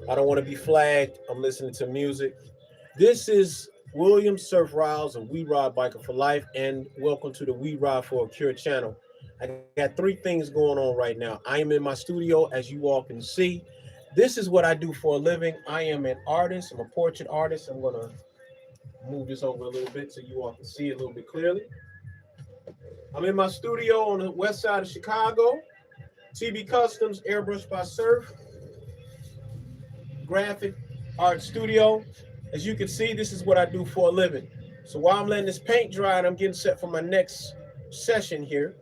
I don't want to be flagged. I'm listening to music. This is William Surf Riles of We Ride Biker for Life, and welcome to the We Ride for a Cure channel. I got three things going on right now. I am in my studio, as you all can see. This is what I do for a living. I am an artist. I'm a portrait artist. I'm going to move this over a little bit so you all can see it a little bit clearly. I'm in my studio on the west side of Chicago. TB Customs, Airbrush by Surf, graphic art studio. As you can see, this is what I do for a living. So while I'm letting this paint dry and I'm getting set for my next session here,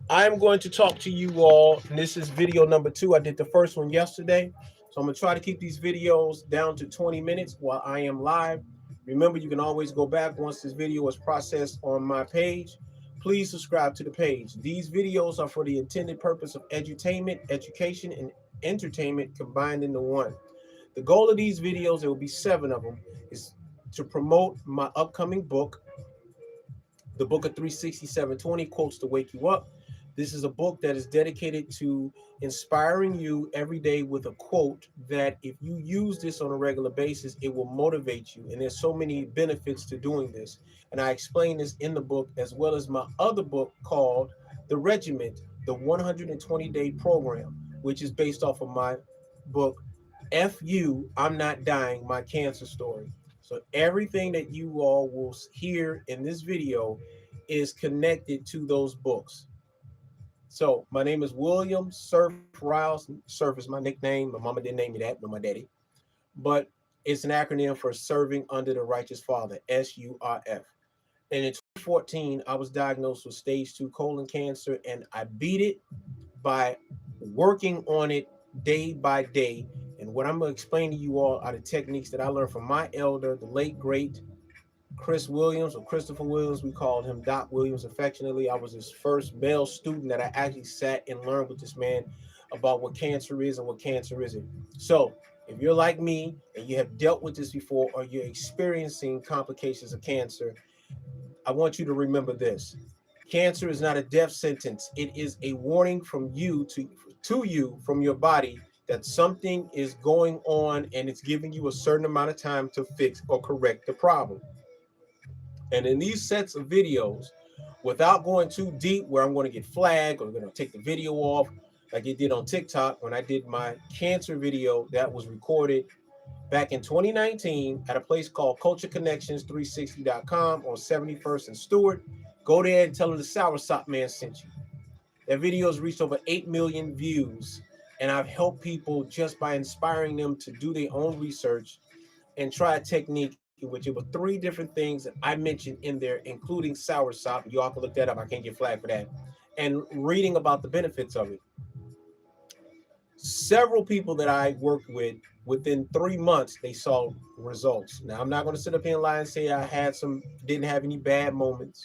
I'm going to talk to you all. And this is video number 2. I did the first one yesterday. So I'm going to try to keep these videos down to 20 minutes while I am live. Remember, you can always go back once this video is processed on my page. Please subscribe to the page. These videos are for the intended purpose of edutainment, education, and entertainment combined into one. The goal of these videos, there will be 7 of them, is to promote my upcoming book, the book of 36720 Quotes to Wake You Up. This is a book that is dedicated to inspiring you every day with a quote that if you use this on a regular basis, it will motivate you. And there's so many benefits to doing this. And I explain this in the book, as well as my other book called The Regiment, the 120-day program, which is based off of my book, F.U. I'm Not Dying, My Cancer Story. So everything that you all will hear in this video is connected to those books. So my name is William Surf Riles. Surf is my nickname. My mama didn't name me that, nor my daddy. But it's an acronym for Serving Under the Righteous Father, SURF. And in 2014, I was diagnosed with stage 2 colon cancer, and I beat it by working on it day by day. And what I'm going to explain to you all are the techniques that I learned from my elder, the late, great Chris Williams, or Christopher Williams. We called him Doc Williams affectionately. I was his first male student that I actually sat and learned with this man about what cancer is and what cancer isn't. So if you're like me and you have dealt with this before, or you're experiencing complications of cancer, I want you to remember this. Cancer is not a death sentence. It is a warning from you to you from your body that something is going on, and it's giving you a certain amount of time to fix or correct the problem. And in these sets of videos, without going too deep where I'm going to get flagged or going to take the video off like it did on TikTok when I did my cancer video that was recorded back in 2019 at a place called cultureconnections360.com on 71st and Stewart. Go there and tell them the Soursop Man sent you. That video has reached over 8 million views, and I've helped people just by inspiring them to do their own research and try a technique in which it were 3 different things that I mentioned in there, including Soursop. Y'all can look that up. I can't get flagged for that. And reading about the benefits of it. Several people that I worked with, within 3 months, they saw results. Now, I'm not going to sit up here and lie and say didn't have any bad moments.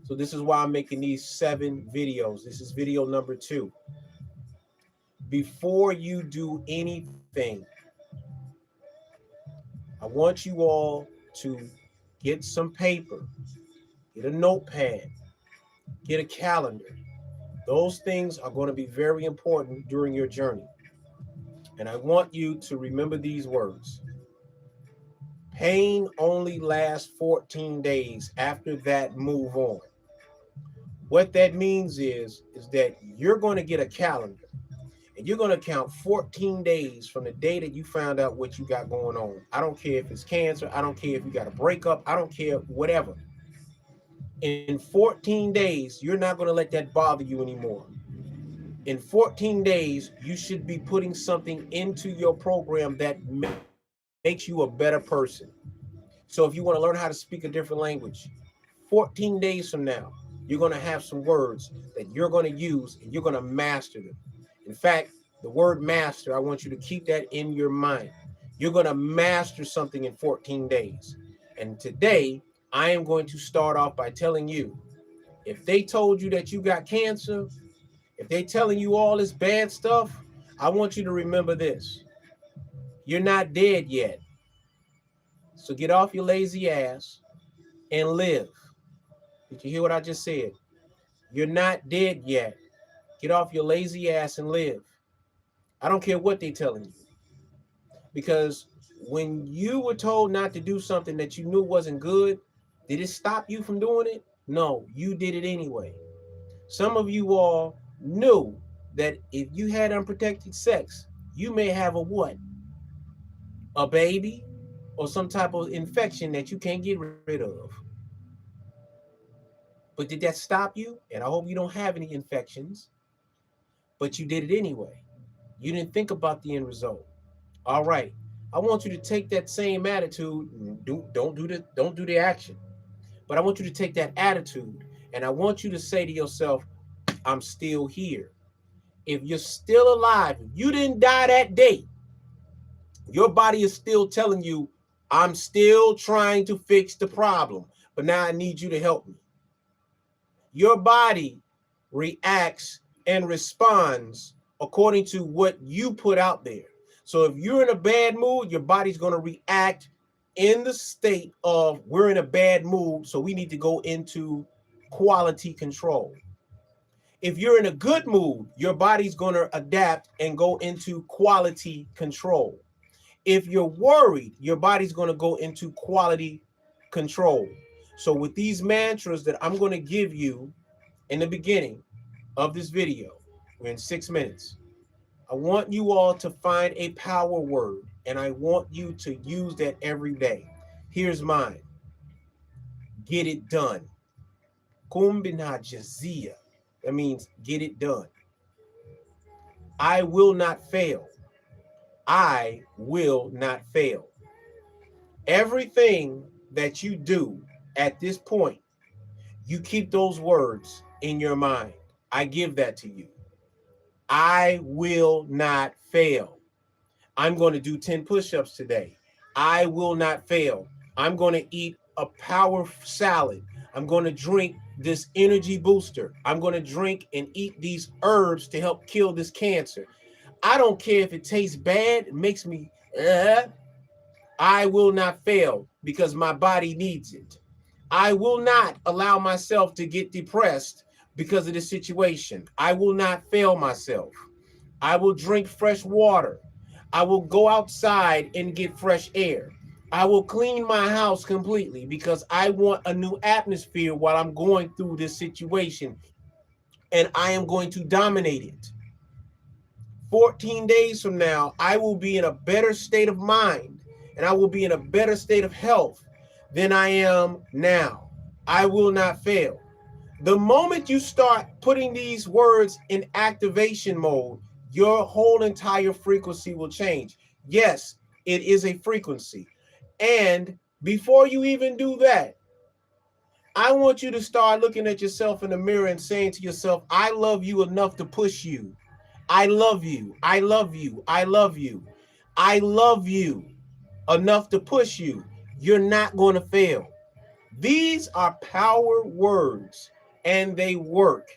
So this is why I'm making these 7 videos. This is video number 2. Before you do anything, I want you all to get some paper, get a notepad, get a calendar. Those things are going to be very important during your journey. And I want you to remember these words. Pain only lasts 14 days. After that, move on. What that means is that you're going to get a calendar, and you're going to count 14 days from the day that you found out what you got going on. I don't care if it's cancer. I don't care if you got a breakup. I don't care, whatever. In 14 days, you're not going to let that bother you anymore. In 14 days, you should be putting something into your program that makes you a better person. So if you want to learn how to speak a different language, 14 days from now, you're going to have some words that you're going to use, and you're going to master them. In fact, the word master, I want you to keep that in your mind. You're going to master something in 14 days. And today, I am going to start off by telling you, if they told you that you got cancer, if they're telling you all this bad stuff, I want you to remember this. You're not dead yet. So get off your lazy ass and live. Did you hear what I just said? You're not dead yet. Get off your lazy ass and live. I don't care what they're telling you. Because when you were told not to do something that you knew wasn't good, did it stop you from doing it? No, you did it anyway. Some of you all knew that if you had unprotected sex, you may have a what? A baby or some type of infection that you can't get rid of. But did that stop you? And I hope you don't have any infections, but you did it anyway. You didn't think about the end result. All right. I want you to take that same attitude. Don't do the action. But I want you to take that attitude and I want you to say to yourself, I'm still here. If you're still alive, if you didn't die that day, your body is still telling you, I'm still trying to fix the problem, but now I need you to help me. Your body reacts and responds according to what you put out there. So if you're in a bad mood, your body's going to react in the state of we're in a bad mood, so we need to go into quality control. If you're in a good mood, your body's going to adapt and go into quality control. If you're worried, your body's going to go into quality control. So with these mantras that I'm going to give you in the beginning of this video, we're in 6 minutes. I want you all to find a power word, and I want you to use that every day. Here's mine. Get it done. Kumbina jazia. That means get it done. I will not fail. I will not fail. Everything that you do at this point, you keep those words in your mind. I give that to you. I will not fail. I'm going to do 10 push-ups today. I will not fail. I'm going to eat a power salad. I'm going to drink this energy booster. I'm going to drink and eat these herbs to help kill this cancer. I don't care if it tastes bad, it makes me, I will not fail because my body needs it. I will not allow myself to get depressed because of the situation. I will not fail myself. I will drink fresh water. I will go outside and get fresh air. I will clean my house completely because I want a new atmosphere while I'm going through this situation, and I am going to dominate it. 14 days from now, I will be in a better state of mind and I will be in a better state of health than I am now. I will not fail. The moment you start putting these words in activation mode, your whole entire frequency will change. Yes, it is a frequency. And before you even do that, I want you to start looking at yourself in the mirror and saying to yourself, I love you enough to push you. I love you. I love you. I love you. I love you enough to push you. You're not going to fail. These are power words and they work.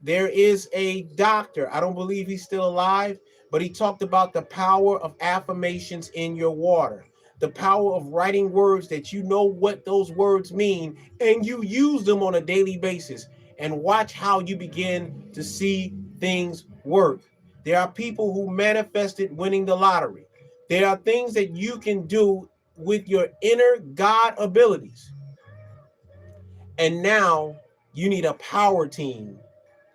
There is a doctor, I don't believe he's still alive, but he talked about the power of affirmations in your water, the power of writing words that you know what those words mean and you use them on a daily basis, and watch how you begin to see things work. There are people who manifested winning the lottery. There are things that you can do with your inner God abilities. And now you need a power team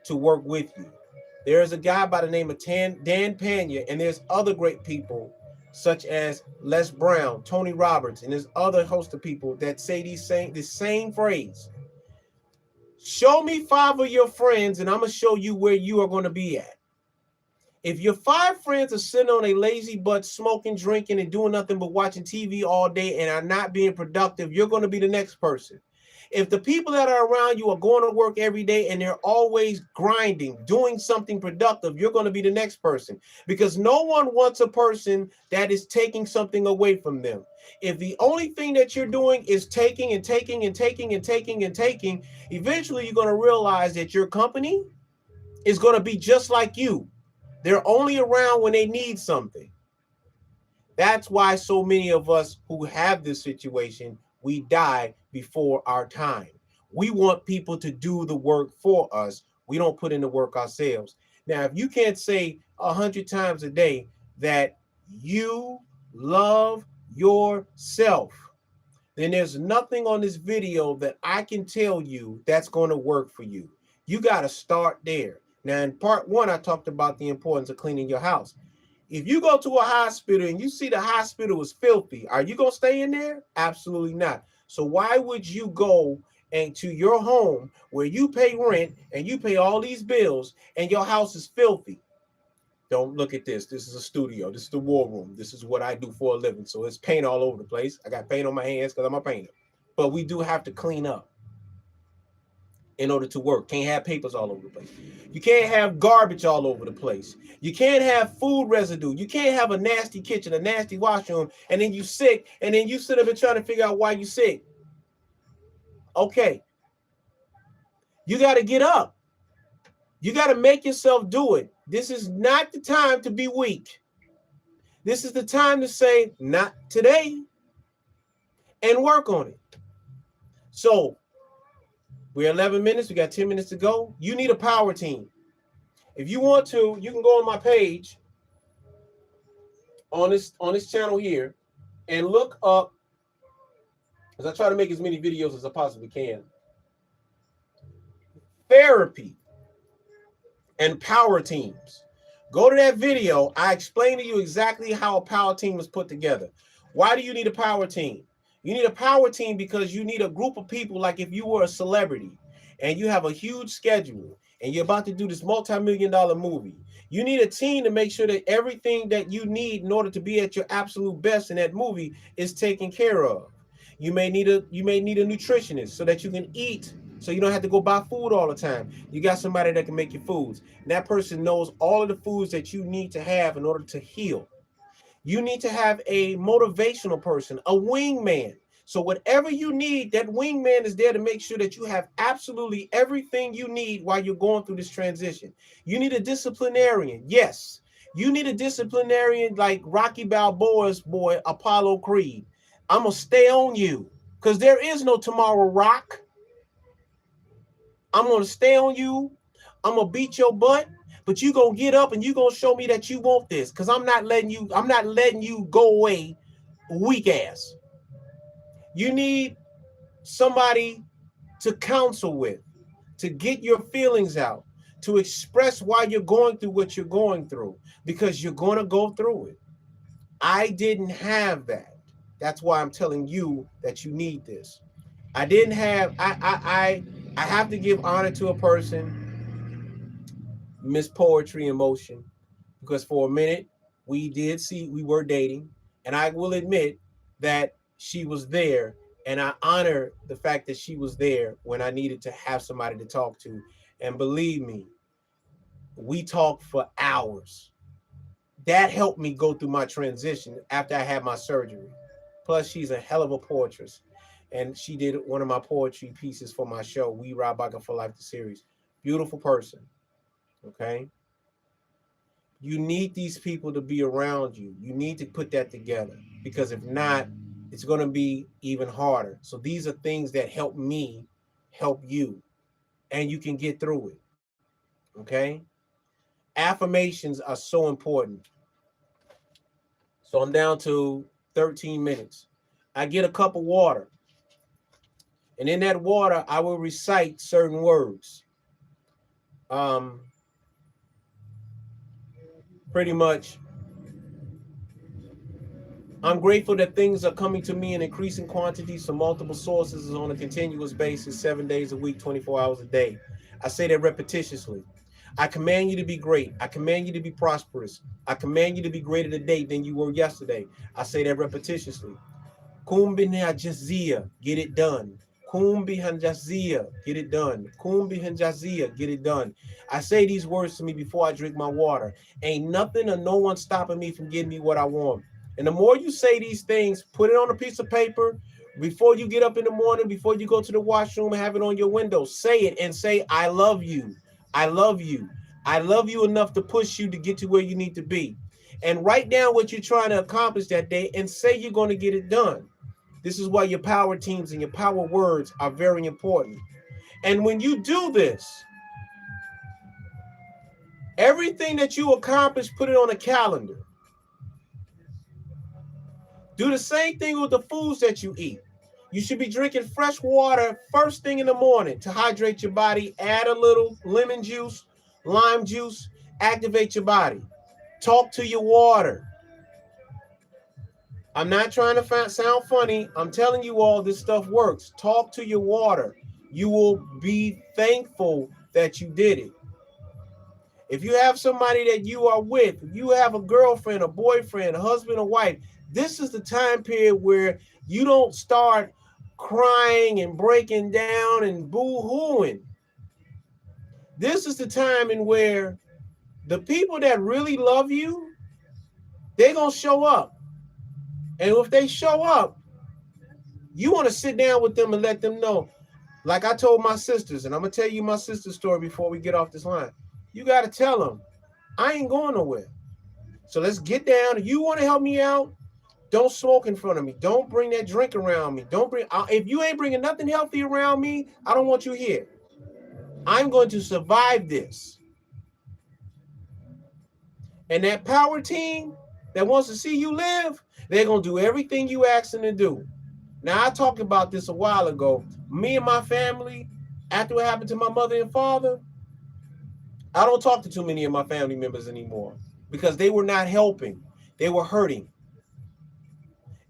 to work with you. There's a guy by the name of Dan Pena, and there's other great people such as Les Brown, Tony Roberts, and there's other host of people that say the same phrase. Show me 5 of your friends and I'm going to show you where you are going to be at. If your 5 friends are sitting on a lazy butt, smoking, drinking, and doing nothing but watching TV all day and are not being productive, you're going to be the next person. If the people that are around you are going to work every day and they're always grinding, doing something productive, you're going to be the next person, because no one wants a person that is taking something away from them. If the only thing that you're doing is taking and taking and taking and taking and taking, eventually you're going to realize that your company is going to be just like you. They're only around when they need something. That's why so many of us who have this situation, we die before our time. We want people to do the work for us. We don't put in the work ourselves. Now, if you can't say 100 times a day that you love yourself, then there's nothing on this video that I can tell you that's going to work for you. You got to start there. Now, in part one, I talked about the importance of cleaning your house. If you go to a hospital and you see the hospital is filthy, are you going to stay in there? Absolutely not. So why would you go and to your home where you pay rent and you pay all these bills and your house is filthy? Don't look at this. This is a studio. This is the war room. This is what I do for a living. So it's paint all over the place. I got paint on my hands because I'm a painter. But we do have to clean up in order to work. Can't have papers all over the place. You can't have garbage all over the place. You can't have food residue. You can't have a nasty kitchen, a nasty washroom, and then you sick, and then you sit up and trying to figure out why you sick. Okay. You got to get up. You got to make yourself do it. This is not the time to be weak. This is the time to say, not today, and work on it. So we're 11 minutes. We got 10 minutes to go. You need a power team. If you want to, you can go on my page on this channel here and look up, as I try to make as many videos as I possibly can, therapy and power teams. Go to that video. I explain to you exactly how a power team is put together. Why do you need a power team? You need a power team because you need a group of people, like if you were a celebrity and you have a huge schedule and you're about to do this multi-million-dollar movie. You need a team to make sure that everything that you need in order to be at your absolute best in that movie is taken care of. You may need a nutritionist so that you can eat, so you don't have to go buy food all the time. You got somebody that can make your foods. And that person knows all of the foods that you need to have in order to heal. You need to have a motivational person, a wingman. So whatever you need, that wingman is there to make sure that you have absolutely everything you need while you're going through this transition. You need a disciplinarian. Yes, you need a disciplinarian like Rocky Balboa's boy, Apollo Creed. I'm going to stay on you because there is no tomorrow, Rock. I'm going to stay on you. I'm going to beat your butt. But you gonna get up and you gonna show me that you want this, because I'm not letting you go away weak ass. You need somebody to counsel with, to get your feelings out, to express why you're going through what you're going through, because you're gonna go through it. I didn't have that. That's why I'm telling you that you need this. I didn't have, I have to give honor to a person, Miss Poetry in Motion, because for a minute we were dating, and I will admit that she was there, and I honor the fact that she was there when I needed to have somebody to talk to. And believe me, we talked for hours. That helped me go through my transition after I had my surgery. Plus, she's a hell of a poetess, and she did one of my poetry pieces for my show, We Ride Biker for Life, the series. Beautiful person. Okay. You need these people to be around you. You need to put that together, because if not, it's going to be even harder. So these are things that help me help you, and you can get through it. Okay. Affirmations are so important. So I'm down to 13 minutes. I get a cup of water, and in that water, I will recite certain words. Pretty much, I'm grateful that things are coming to me in increasing quantities from multiple sources on a continuous basis, 7 days a week, 24 hours a day. I say that repetitiously. I command you to be great. I command you to be prosperous. I command you to be greater today than you were yesterday. I say that repetitiously. Kumbi Hanjazia, get it done. Kumbi Hanjazia, get it done. Kumbi Hanjazia, get it done. I say these words to me before I drink my water. Ain't nothing or no one stopping me from getting me what I want. And the more you say these things, put it on a piece of paper before you get up in the morning, before you go to the washroom, have it on your window. Say it and say, I love you. I love you. I love you enough to push you to get to where you need to be. And write down what you're trying to accomplish that day and say you're going to get it done. This is why your power teams and your power words are very important. And when you do this, everything that you accomplish, put it on a calendar. Do the same thing with the foods that you eat. You should be drinking fresh water first thing in the morning to hydrate your body. Add a little lemon juice, lime juice, activate your body. Talk to your water. I'm not trying to sound funny. I'm telling you all this stuff works. Talk to your water. You will be thankful that you did it. If you have somebody that you are with, if you have a girlfriend, a boyfriend, a husband, or wife, this is the time period where you don't start crying and breaking down and boo-hooing. This is the time in where the people that really love you, they're going to show up. And if they show up, you want to sit down with them and let them know. Like I told my sisters, and I'm going to tell you my sister's story before we get off this line. You got to tell them, I ain't going nowhere. So let's get down. If you want to help me out, don't smoke in front of me. Don't bring that drink around me. Don't bring. If you ain't bringing nothing healthy around me, I don't want you here. I'm going to survive this. And that power team that wants to see you live, they're going to do everything you ask them to do. Now, I talked about this a while ago. Me and my family, after what happened to my mother and father, I don't talk to too many of my family members anymore because they were not helping. They were hurting.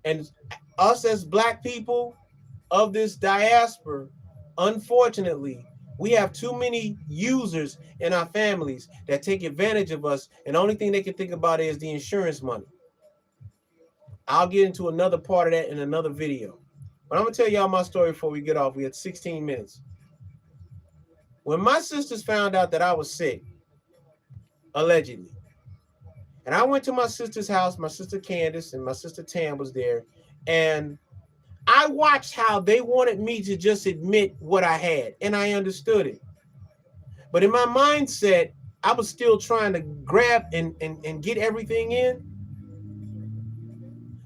And us as Black people of this diaspora, unfortunately, we have too many users in our families that take advantage of us. And the only thing they can think about is the insurance money. I'll get into another part of that in another video. But I'm going to tell y'all my story before we get off. We had 16 minutes. When my sisters found out that I was sick, allegedly, and I went to my sister's house, my sister Candace and my sister Tam was there, and I watched how they wanted me to just admit what I had, and I understood it. But in my mindset, I was still trying to grab and get everything in.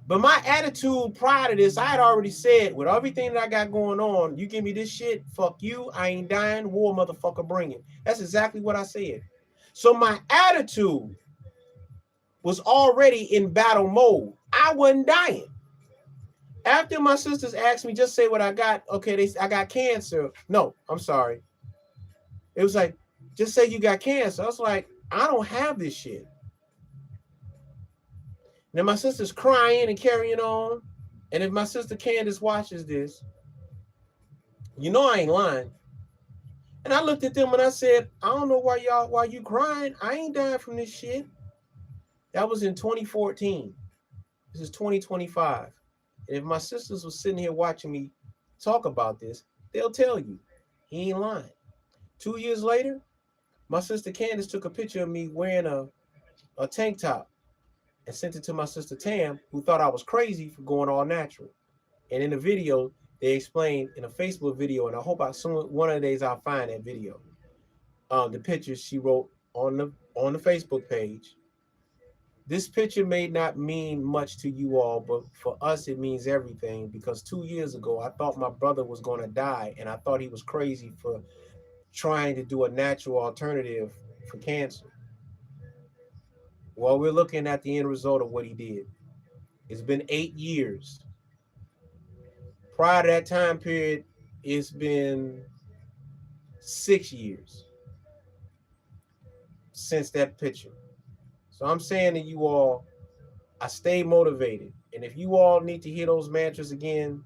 But my attitude prior to this, I had already said, with everything that I got going on, you give me this shit, fuck you, I ain't dying, war motherfucker, bring it. That's exactly what I said. So my attitude was already in battle mode. I wasn't dying. After my sisters asked me, just say what I got. Okay, I got cancer. No, I'm sorry. It was like, just say you got cancer. I was like, I don't have this shit. Now my sister's crying and carrying on. And if my sister Candace watches this, you know I ain't lying. And I looked at them and I said, I don't know why you crying. I ain't dying from this shit. That was in 2014. This is 2025. And if my sisters were sitting here watching me talk about this, they'll tell you, he ain't lying. 2 years later, my sister Candace took a picture of me wearing a tank top and sent it to my sister Tam, who thought I was crazy for going all natural. And in the video, they explained in a Facebook video, and I hope one of the days I'll find that video. The pictures she wrote on the Facebook page. This picture may not mean much to you all, but for us, it means everything, because 2 years ago, I thought my brother was going to die, and I thought he was crazy for trying to do a natural alternative for cancer. Well, we're looking at the end result of what he did. It's been 8 years. Prior to that time period, it's been 6 years since that picture. So I'm saying to you all, I stay motivated. And if you all need to hear those mantras again,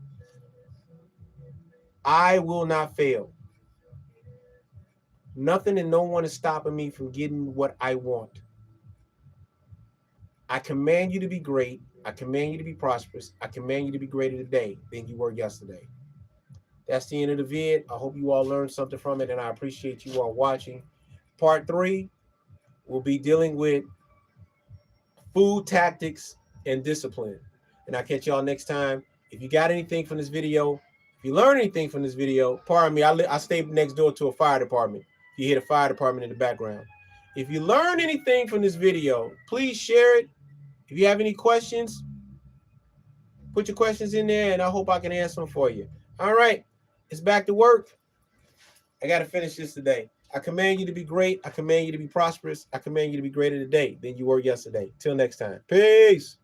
I will not fail. Nothing and no one is stopping me from getting what I want. I command you to be great. I command you to be prosperous. I command you to be greater today than you were yesterday. That's the end of the vid. I hope you all learned something from it, and I appreciate you all watching. Part 3 will be dealing with food tactics and discipline. And I'll catch y'all next time. If you got anything from this video, if you learn anything from this video, pardon me, I stay next door to a fire department. If you hear the fire department in the background. If you learn anything from this video, please share it. If you have any questions, put your questions in there, and I hope I can answer them for you. All right, it's back to work. I got to finish this today. I command you to be great. I command you to be prosperous. I command you to be greater today than you were yesterday. Till next time. Peace.